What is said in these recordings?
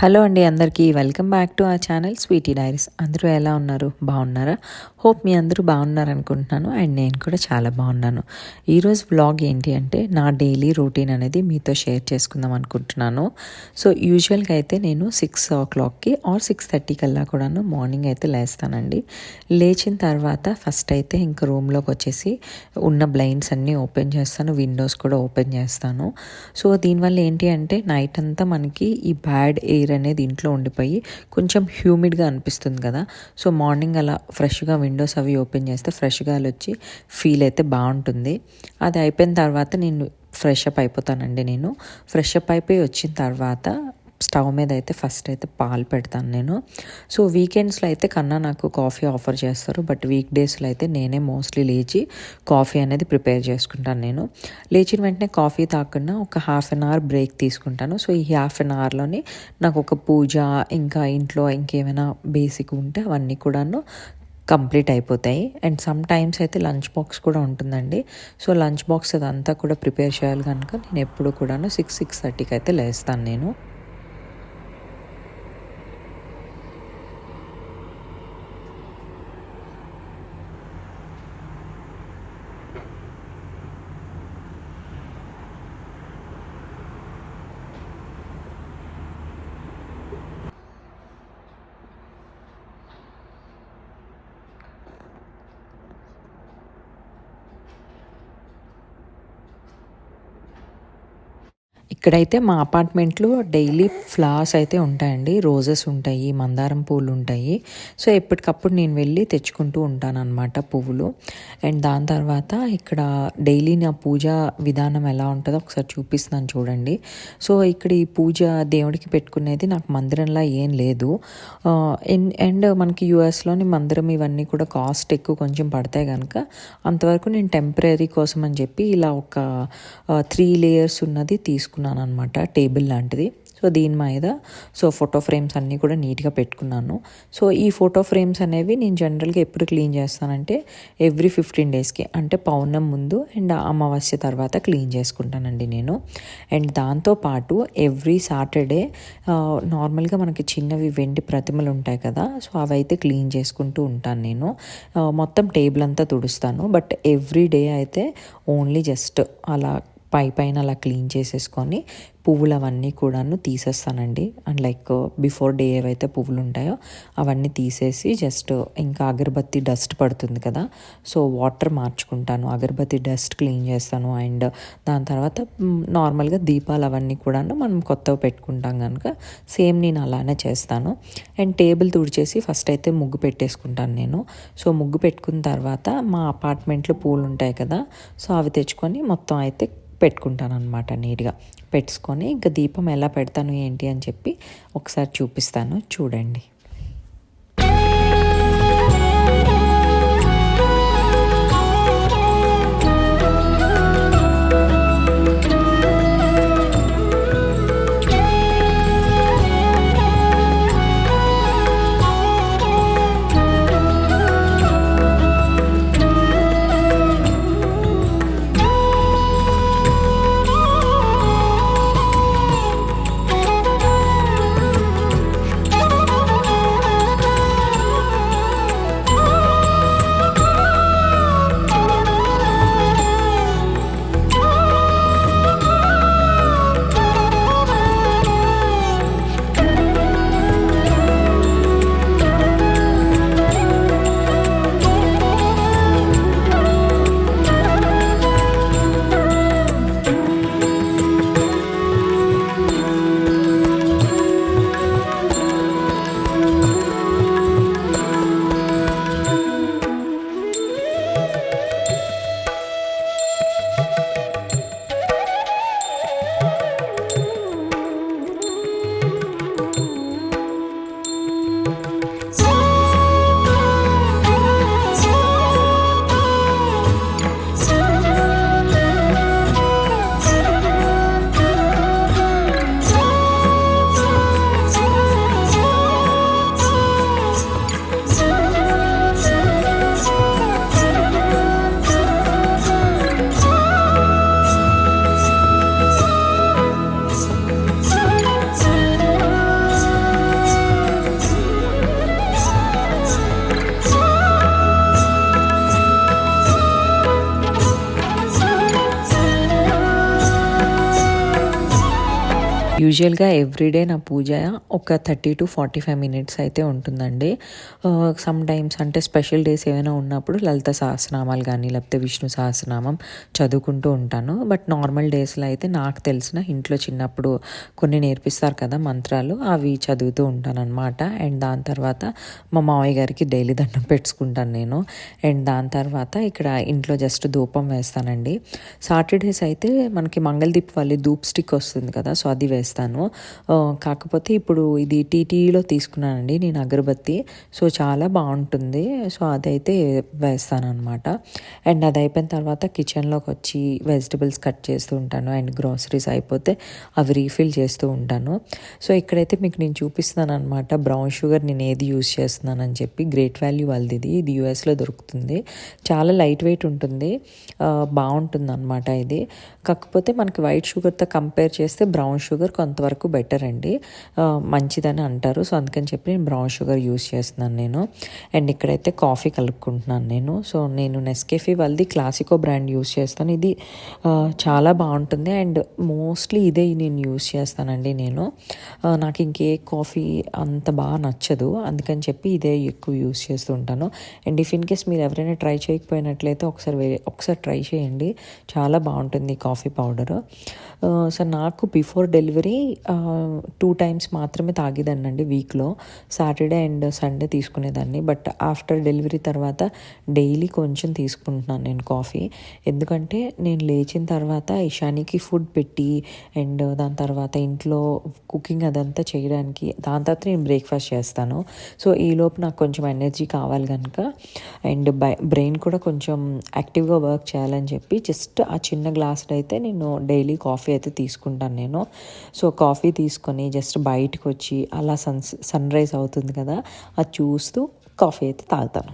Hello అండి అందరికీ welcome back to our channel Sweety Diaries. అందరూ ఎలా ఉన్నారు? బాగున్నారా? హోప్ మీ అందరూ బాగున్నారు అనుకుంటున్నాను. అండ్ నేను కూడా చాలా బాగున్నాను. ఈరోజు వ్లాగ్ ఏంటి అంటే నా డైలీ రొటీన్ అనేది మీతో షేర్ చేసుకుందాం అనుకుంటున్నాను. సో యూజువల్గా అయితే నేను 6 o'clockకి ఆర్ 6:30 కల్లా కూడాను మార్నింగ్ అయితే లేస్తానండి. లేచిన తర్వాత ఫస్ట్ అయితే ఇంకా రూమ్లోకి వచ్చేసి ఉన్న బ్లైండ్స్ అన్నీ ఓపెన్ చేస్తాను, విండోస్ కూడా ఓపెన్ చేస్తాను. సో దీనివల్ల ఏంటి అంటే నైట్ అంతా మనకి ఈ బ్యాడ్ ఎయిర్ అనేది ఇంట్లో ఉండిపోయి కొంచెం హ్యూమిడ్గా అనిపిస్తుంది కదా. సో మార్నింగ్ అలా ఫ్రెష్గా విండోస్ అవి ఓపెన్ చేస్తే ఫ్రెష్ గాలి వచ్చి ఫీల్ అయితే బాగుంటుంది. అది అయిపోయిన తర్వాత నేను ఫ్రెష్ అప్ అయిపోతానండి. నేను ఫ్రెష్ అప్ అయిపోయి వచ్చిన తర్వాత స్టవ్ మీద అయితే ఫస్ట్ అయితే పాలు పెడతాను నేను. సో వీకెండ్స్లో అయితే కన్నా నాకు కాఫీ ఆఫర్ చేస్తారు, బట్ వీక్ డేస్లో అయితే నేనే మోస్ట్లీ లేచి కాఫీ అనేది ప్రిపేర్ చేసుకుంటాను. నేను లేచిన వెంటనే కాఫీ తాగకుండా ఒక ½ బ్రేక్ తీసుకుంటాను. సో ఈ ½ నాకు ఒక పూజ, ఇంకా ఇంట్లో ఇంకేమైనా బేసిక్ ఉంటే అవన్నీ కూడాను కంప్లీట్ అయిపోతాయి. అండ్ సమ్ టైమ్స్ అయితే లంచ్ బాక్స్ కూడా ఉంటుందండి. సో లంచ్ బాక్స్ అదంతా కూడా ప్రిపేర్ చేయాలి కనుక నేను ఎప్పుడు కూడాను 6-6:30కి అయితే లేస్తాను నేను. ఇక్కడైతే మా అపార్ట్మెంట్లో డైలీ ఫ్లవర్స్ అయితే ఉంటాయండి. రోజెస్ ఉంటాయి, మందారం పూలు ఉంటాయి. సో ఎప్పటికప్పుడు నేను వెళ్ళి తెచ్చుకుంటూ ఉంటాను అనమాట పువ్వులు. అండ్ దాని తర్వాత ఇక్కడ డైలీ నా పూజ విధానం ఎలా ఉంటుందో ఒకసారి చూపిస్తున్నాను చూడండి. సో ఇక్కడ ఈ పూజ దేవుడికి పెట్టుకునేది నాకు మందిరంలా ఏం లేదు. అండ్ మనకి యూఎస్లోని మందిరం ఇవన్నీ కూడా కాస్ట్ ఎక్కువ కొంచెం పడతాయి కనుక అంతవరకు నేను టెంపరీ కోసం అని చెప్పి ఇలా ఒక 3 layers ఉన్నది తీసుకున్నాను అనమాట, టేబుల్ లాంటిది. సో దీని మీద ఫోటో ఫ్రేమ్స్ అన్నీ కూడా నీట్గా పెట్టుకున్నాను. సో ఈ ఫోటో ఫ్రేమ్స్ అనేవి నేను జనరల్గా ఎప్పుడు క్లీన్ చేస్తానంటే ఎవ్రీ 15 daysకి, అంటే పౌర్ణం ముందు అండ్ అమావాస్య తర్వాత క్లీన్ చేసుకుంటానండి నేను. అండ్ దాంతోపాటు ఎవ్రీ సాటర్డే నార్మల్గా మనకి చిన్నవి వెండి ప్రతిమలు ఉంటాయి కదా, సో అవైతే క్లీన్ చేసుకుంటూ ఉంటాను నేను. మొత్తం టేబుల్ అంతా తుడుస్తాను, బట్ ఎవ్రీ డే అయితే ఓన్లీ జస్ట్ అలా పైన అలా క్లీన్ చేసేసుకొని పువ్వులు అవన్నీ కూడాను తీసేస్తానండి. అండ్ లైక్ బిఫోర్ డే ఏవైతే పువ్వులు ఉంటాయో అవన్నీ తీసేసి జస్ట్ ఇంకా అగరబత్తి డస్ట్ పడుతుంది కదా, సో వాటర్ మార్చుకుంటాను, అగరబత్తి డస్ట్ క్లీన్ చేస్తాను. అండ్ దాని తర్వాత నార్మల్గా దీపాలు అవన్నీ కూడాను మనం కొత్తవి పెట్టుకుంటాం కనుక సేమ్ నేను అలానే చేస్తాను. అండ్ టేబుల్ తుడిచేసి ఫస్ట్ అయితే ముగ్గు పెట్టేసుకుంటాను నేను. సో ముగ్గు పెట్టుకున్న తర్వాత మా అపార్ట్మెంట్లో పూలు ఉంటాయి కదా, సో అవి తెచ్చుకొని మొత్తం అయితే పెట్టుకుంటాను అనమాట. నీట్గా పెట్టుకొని ఇంకా దీపం ఎలా పెడతాను ఏంటి అని చెప్పి ఒకసారి చూపిస్తాను చూడండి. యూజువల్గా ఎవ్రీడే నా పూజ ఒక 30 to 45 మినిట్స్ అయితే ఉంటుందండి. సమ్ టైమ్స్ అంటే స్పెషల్ డేస్ ఏమైనా ఉన్నప్పుడు లలిత సహస్రనామాలు కానీ లేకపోతే విష్ణు సహస్రనామం చదువుకుంటూ ఉంటాను. బట్ నార్మల్ డేస్లో అయితే నాకు తెలిసిన ఇంట్లో చిన్నప్పుడు కొన్ని నేర్పిస్తారు కదా మంత్రాలు, అవి చదువుతూ ఉంటాను అనమాట. అండ్ దాని తర్వాత మా మావయ్య గారికి డైలీ దండం పెట్టుకుంటాను నేను. అండ్ దాని తర్వాత ఇక్కడ ఇంట్లో జస్ట్ ధూపం వేస్తానండి. సాటర్డేస్ అయితే మనకి మంగళదీప్ వాళ్ళ ధూప్ స్టిక్ వస్తుంది కదా, సో అది వేస్తాను. కాకపోతే ఇప్పుడు ఇది టీటీలో తీసుకున్నానండి నేను అగరబత్తి, సో చాలా బాగుంటుంది. సో అదైతే వేస్తాను అనమాట. అండ్ అది అయిపోయిన తర్వాత కిచెన్లోకి వచ్చి వెజిటబుల్స్ కట్ చేస్తూ ఉంటాను. అండ్ గ్రాసరీస్ అయిపోతే అవి రీఫిల్ చేస్తూ ఉంటాను. సో ఇక్కడైతే మీకు నేను చూపిస్తున్నాను అనమాట బ్రౌన్ షుగర్ నేను ఏది యూస్ చేస్తున్నానని చెప్పి. గ్రేట్ వాల్యూ వాళ్ళది ఇది యూఎస్లో దొరుకుతుంది. చాలా లైట్ వెయిట్ ఉంటుంది, బాగుంటుంది అనమాట ఇది. కాకపోతే మనకి వైట్ షుగర్తో కంపేర్ చేస్తే బ్రౌన్ షుగర్ కొంతవరకు బెటర్ అండి, మంచిదని అంటారు. సో అందుకని చెప్పి నేను బ్రౌన్ షుగర్ యూస్ చేస్తున్నాను నేను. అండ్ ఇక్కడైతే కాఫీ కలుపుకుంటున్నాను నేను. సో నేను నెస్కేఫీ వాళ్ళది క్లాసికో బ్రాండ్ యూస్ చేస్తాను. ఇది చాలా బాగుంటుంది అండ్ మోస్ట్లీ ఇదే నేను యూస్ చేస్తానండి నేను. నాకు ఇంకే కాఫీ అంత బాగా నచ్చదు, అందుకని చెప్పి ఇదే ఎక్కువ యూస్ చేస్తూ ఉంటాను. అండ్ ఇఫ్ ఇన్ కేస్ మీరు ఎవరైనా ట్రై చేయకపోయినట్లయితే ఒకసారి ట్రై చేయండి, చాలా బాగుంటుంది కాఫీ పౌడరు. సో నాకు బిఫోర్ డెలివరీ 2 times మాత్రమే తాగేదాన్ని వీక్లో, సాటర్డే అండ్ సండే తీసుకునేదాన్ని. బట్ ఆఫ్టర్ డెలివరీ తర్వాత డైలీ కొంచెం తీసుకుంటున్నాను నేను కాఫీ. ఎందుకంటే నేను లేచిన తర్వాత ఇషానికి ఫుడ్ పెట్టి అండ్ దాని తర్వాత ఇంట్లో కుకింగ్ అదంతా చేయడానికి, దాని తర్వాత నేను బ్రేక్ఫాస్ట్ చేస్తాను. సో ఈలోపు నాకు కొంచెం ఎనర్జీ కావాలి కనుక అండ్ బ్రెయిన్ కూడా కొంచెం యాక్టివ్గా వర్క్ చేయాలని చెప్పి జస్ట్ ఆ చిన్న గ్లాసులో అయితే నేను డైలీ కాఫీ అయితే తీసుకుంటాను నేను. సో కాఫీ తీసుకొని జస్ట్ బయటకు వచ్చి అలా సన్ రైజ్ అవుతుంది కదా, అది చూస్తూ కాఫీ అయితే తాగుతాను.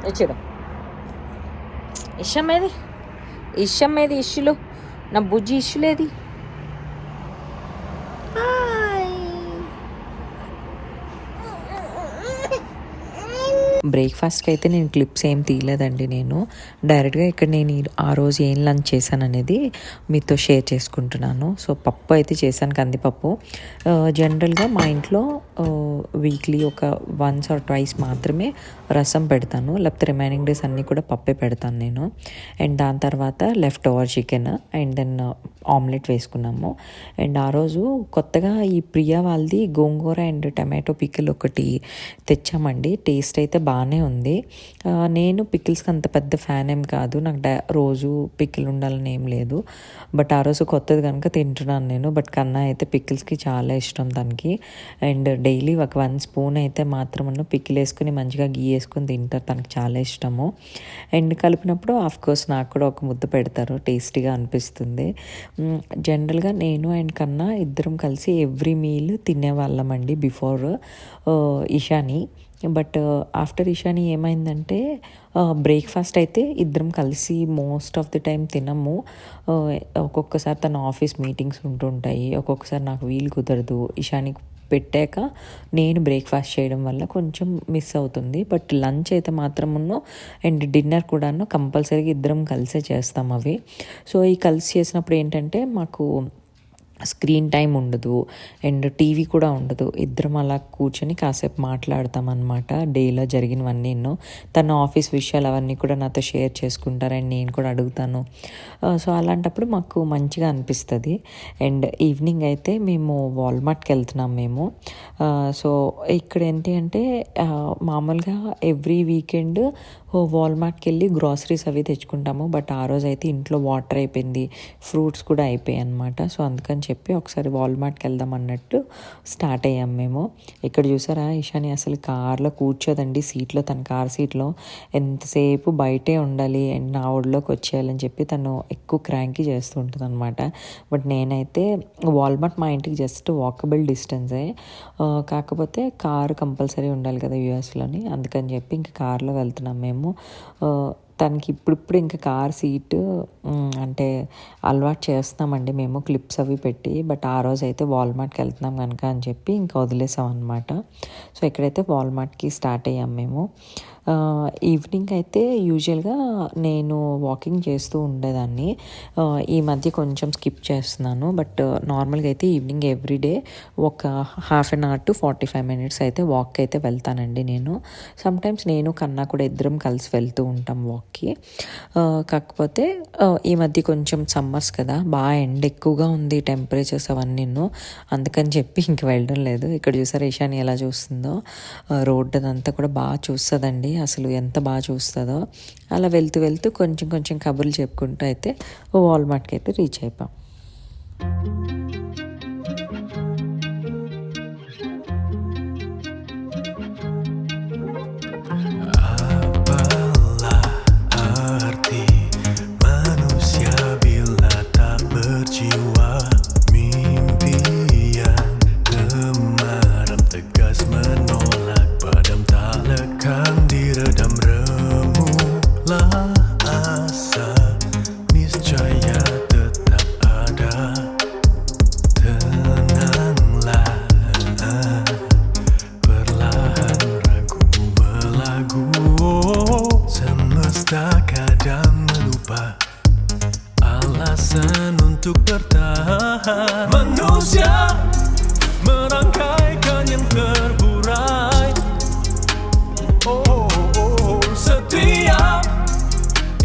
వచ్చాడు ఇష్టం ఏది ఇష్యులు, నా బుజ్జి ఇష్యులేది. బ్రేక్ఫాస్ట్కి అయితే నేను క్లిప్స్ ఏం తీయలేదండి నేను. డైరెక్ట్గా ఇక్కడ నేను ఆ రోజు ఏం లంచ్ చేశాను అనేది మీతో షేర్ చేసుకుంటున్నాను. సో పప్పు అయితే చేశాను, కందిపప్పు. జనరల్గా మా ఇంట్లో వీక్లీ ఒక 1 or 2 మాత్రమే రసం పెడతాను, లేకపోతే రిమైనింగ్ డేస్ అన్నీ కూడా పప్పే పెడతాను నేను. అండ్ దాని తర్వాత left over chicken and then omelette వేసుకున్నాము. అండ్ ఆ రోజు కొత్తగా ఈ ప్రియా వాళ్ళది గోంగూర అండ్ టమాటో పికిల్ ఒకటి తెచ్చామండి. టేస్ట్ అయితే బాగానే ఉంది. నేను పికిల్స్కి అంత పెద్ద ఫ్యాన్ ఏం కాదు, నాకు రోజు పికిల్ ఉండాలని ఏం లేదు. బట్ ఆ రోజు కొత్తది కనుక తింటున్నాను నేను. బట్ కన్నా అయితే పికిల్స్కి చాలా ఇష్టం తనకి. అండ్ డైలీ ఒక 1 spoon అయితే మాత్రం పికిల్ వేసుకుని మంచిగా గీ వేసుకొని తింటారు, తనకి చాలా ఇష్టము. అండ్ కలిపినప్పుడు ఆఫ్కోర్స్ నాకు కూడా ఒక ముద్ద పెడతారు, టేస్టీగా అనిపిస్తుంది. జనరల్గా నేను అండ్ కన్నా ఇద్దరం కలిసి ఎవ్రీ మీల్ తినేవాళ్ళమండి before Ishani. But after Ishani ఏమైందంటే బ్రేక్ఫాస్ట్ అయితే ఇద్దరం కలిసి మోస్ట్ ఆఫ్ ది టైం తినము. ఒక్కొక్కసారి తన ఆఫీస్ మీటింగ్స్ ఉంటుంటాయి, ఒక్కొక్కసారి నాకు వీలు కుదరదు. ఇషానికి పెట్టాక నేను బ్రేక్ఫాస్ట్ చేయడం వల్ల కొంచెం మిస్ అవుతుంది. బట్ లంచ్ అయితే మాత్రమును అండ్ డిన్నర్ కూడాను కంపల్సరీగా ఇద్దరం కలిసే చేస్తాం అవి. సో ఈ కలిసి చేసినప్పుడు ఏంటంటే మాకు స్క్రీన్ టైం ఉండదు అండ్ టీవీ కూడా ఉండదు. ఇద్దరం అలా కూర్చొని కాసేపు మాట్లాడతాం అనమాట. డేలో జరిగినవన్నీ తన ఆఫీస్ విషయాలు అవన్నీ కూడా నాతో షేర్ చేసుకుంటారు అండ్ నేను కూడా అడుగుతాను. సో అలాంటప్పుడు మాకు మంచిగా అనిపిస్తుంది. అండ్ ఈవినింగ్ అయితే మేము వాల్మార్ట్కి వెళ్తున్నాం మేము. సో ఇక్కడ ఏంటి అంటే మామూలుగా ఎవ్రీ వీకెండ్ వాల్మార్ట్కి వెళ్ళి గ్రాసరీస్ అవి తెచ్చుకుంటాము. బట్ ఆ రోజు అయితే ఇంట్లో వాటర్ అయిపోయింది, ఫ్రూట్స్ కూడా అయిపోయాయి అనమాట. సో అందుకని చెప్పి ఒకసారి వాల్మార్ట్కి వెళ్దాం అన్నట్టు స్టార్ట్ అయ్యాం మేము. ఇక్కడ చూసారా ఇషాని అసలు కార్లో కూర్చోదండి, సీట్లో, తన కార్ సీట్లో ఎంతసేపు బయటే ఉండాలి అండ్ నా ఒడిలోకి వచ్చేయాలని చెప్పి తను ఎక్కువ క్రాంకీ చేస్తూ ఉంటుంది అనమాట. బట్ నేనైతే వాల్మార్ట్ మా ఇంటికి జస్ట్ వాకబుల్ డిస్టెన్సే, కాకపోతే కారు కంపల్సరీ ఉండాలి కదా యూఎస్లోని, అందుకని చెప్పి ఇంకా కార్లో వెళ్తున్నాం మేము. తనకి ఇప్పుడిప్పుడు ఇంకా కార్ సీటు అంటే అలవాటు చేస్తున్నామండి మేము, క్లిప్స్ అవి పెట్టి. బట్ ఆ రోజు అయితే వాల్మార్ట్కి వెళ్తున్నాం కనుక అని చెప్పి ఇంకా వదిలేసాం అనమాట. సో ఇక్కడైతే వాల్మార్ట్కి స్టార్ట్ అయ్యాం మేము. ఈవినింగ్ అయితే యూజువల్గా నేను వాకింగ్ చేస్తూ ఉండేదాన్ని, ఈ మధ్య కొంచెం స్కిప్ చేస్తున్నాను. బట్ నార్మల్గా అయితే ఈవినింగ్ ఎవ్రీడే ఒక half an hour to 45 minutes అయితే వాక్ అయితే వెళ్తానండి నేను. సమ్టైమ్స్ నేను కన్నా కూడా ఇద్దరం కలిసి వెళ్తూ ఉంటాం వాక్కి. కాకపోతే ఈ మధ్య కొంచెం సమ్మర్స్ కదా, బాగా ఎండ ఎక్కువగా ఉంది, టెంపరేచర్స్ అవన్నీ, అందుకని చెప్పి ఇంక వెళ్ళడం లేదు. ఇక్కడ చూసారా ఇషాని ఎలా చూస్తుందో, రోడ్డు అదంతా కూడా బాగా చూస్తుందండి, అసలు ఎంత బాగా చూస్తుందో. అలా వెళ్తూ వెళ్తూ కొంచెం కొంచెం కబుర్లు చెప్పుకుంటూ అయితే వాల్మార్ట్కి అయితే రీచ్ అయిపోయాం. Manusia merangkaikan yang terburai. Setiap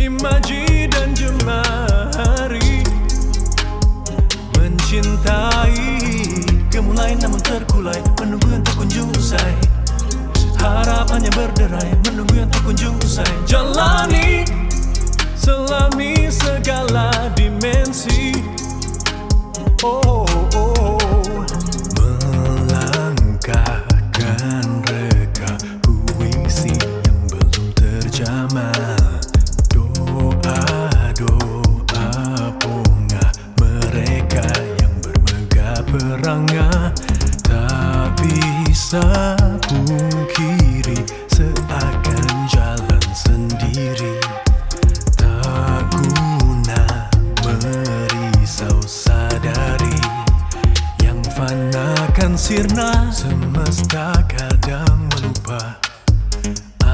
imaji dan jemari mencintai, gemulai namun terkulai, menunggu yang tak kunjung usai. Harapannya berderai, menunggu yang tak kunjung usai. Jalani, selami segala dimensi. Melangkahkan reka puisi yang belum terjamah. Doa-doa bunga mereka yang bermegah perangah. Tak bisa pungkiri seakan jalan sendiri. Tak guna merisau, sadari yang fana kan sirna. Semesta kadang melupa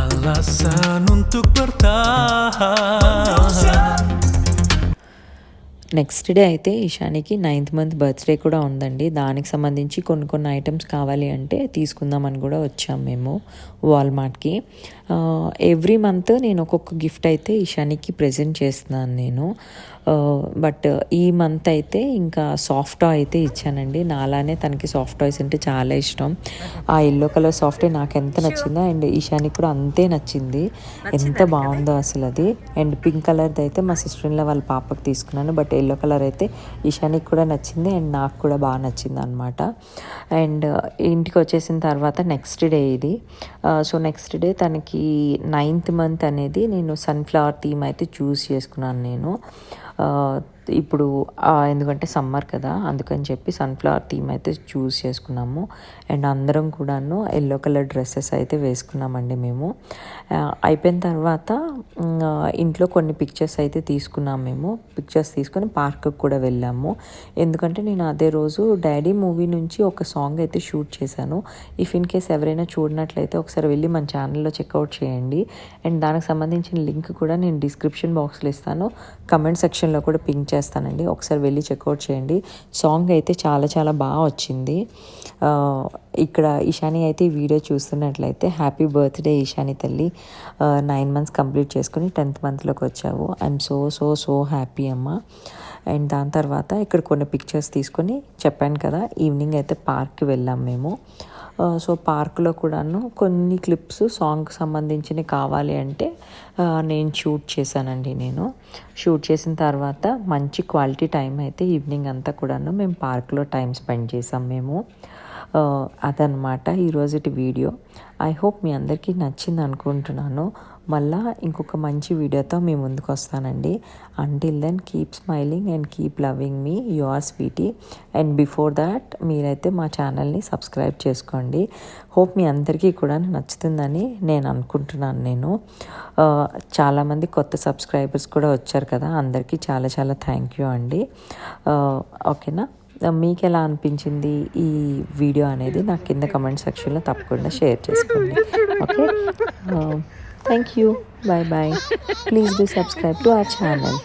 alasan untuk bertahan. Next day అయితే ఇషానికి 9th month birthday కూడా ఉందండి. దానికి సంబంధించి కొన్ని items కావాలి అంటే తీసుకుందామని కూడా వచ్చాం మేము వాల్మార్ట్కి. ఎవ్రీ మంత్ నేను ఒక్కొక్క గిఫ్ట్ అయితే ఇషానికి ప్రెజెంట్ చేస్తున్నాను నేను. బట్ ఈ మంత్ అయితే ఇంకా సాఫ్ట్ టాయ్ అయితే ఇచ్చానండి. నాలానే తనకి సాఫ్ట్ టాయ్స్ అంటే చాలా ఇష్టం. ఆ ఎల్లో కలర్ సాఫ్ట్ టాయ్ నాకు ఎంత నచ్చిందో అండ్ ఇషానికి కూడా అంతే నచ్చింది. ఎంత బాగుందో అసలు అది. అండ్ పింక్ కలర్ది అయితే మా సిస్టర్ ఇన్ లా వాళ్ళ పాపకి తీసుకున్నాను. బట్ ఎల్లో కలర్ అయితే ఇషానికి కూడా నచ్చింది అండ్ నాకు కూడా బాగా నచ్చింది అనమాట. అండ్ ఇంటికి వచ్చేసిన తర్వాత నెక్స్ట్ డే ఇది. సో నెక్స్ట్ డే తనకి 9th month అనేది నేను సన్ఫ్లవర్ థీమ్ అయితే చూస్ చేసుకున్నాను నేను. ఇప్పుడు ఎందుకంటే సమ్మర్ కదా, అందుకని చెప్పి సన్ఫ్లవర్ థీమ్ అయితే చూస్ చేసుకున్నాము. అండ్ అందరం కూడాను ఎల్లో కలర్ డ్రెస్సెస్ అయితే వేసుకున్నామండి మేము. అయిపోయిన తర్వాత ఇంట్లో కొన్ని పిక్చర్స్ అయితే తీసుకున్నాం మేము. పిక్చర్స్ తీసుకొని పార్క్కి కూడా వెళ్ళాము. ఎందుకంటే నేను అదే రోజు డాడీ మూవీ నుంచి ఒక సాంగ్ అయితే షూట్ చేశాను. ఇఫ్ ఇన్ కేస్ ఎవరైనా చూడనట్లయితే ఒకసారి వెళ్ళి మన ఛానల్లో చెక్అవుట్ చేయండి. అండ్ దానికి సంబంధించిన లింక్ కూడా నేను డిస్క్రిప్షన్ బాక్స్లో ఇస్తాను, కమెంట్ సెక్షన్లో కూడా పింక్ చేస్తానండి, ఒకసారి వెళ్ళి చెక్అవుట్ చేయండి. సాంగ్ అయితే చాలా చాలా బాగా వచ్చింది. ఇక్కడ ఇషాని అయితే ఈ వీడియో చూస్తున్నట్లయితే హ్యాపీ బర్త్డే ఇషాని తల్లి, 9 months కంప్లీట్ చేసుకుని 10th monthలోకి వచ్చావు. I'm so so so happy అమ్మ. అండ్ దాని తర్వాత ఇక్కడ కొన్ని పిక్చర్స్ తీసుకొని చెప్పాను కదా, ఈవినింగ్ అయితే పార్క్కి వెళ్ళాం మేము. సో పార్క్లో కూడాను కొన్ని క్లిప్స్ సాంగ్కి సంబంధించినవి కావాలి అంటే నేను షూట్ చేశానండి. నేను షూట్ చేసిన తర్వాత మంచి క్వాలిటీ టైం అయితే ఈవినింగ్ అంతా కూడాను మేము పార్క్లో టైం స్పెండ్ చేసాం మేము. అదనమాట ఈరోజుటి వీడియో. ఐ హోప్ మీ అందరికీ నచ్చింది అనుకుంటున్నాను. మళ్ళా ఇంకొక మంచి వీడియోతో మీ ముందుకు వస్తానండి. Until then keep smiling and keep loving me, your Sweety. And before that మీరైతే మా ఛానల్ని సబ్స్క్రైబ్ చేసుకోండి. హోప్ మీ అందరికీ కూడా నచ్చుతుందని నేను అనుకుంటున్నాను. చాలామంది కొత్త సబ్స్క్రైబర్స్ కూడా వచ్చారు కదా, అందరికీ చాలా చాలా థ్యాంక్ యూ అండి. ఓకేనా, మీకు ఎలా అనిపించింది ఈ వీడియో అనేది నాకు కింద కమెంట్ సెక్షన్లో తప్పకుండా షేర్ చేసుకోండి. Okay, thank you, bye bye. Please do subscribe to our channel.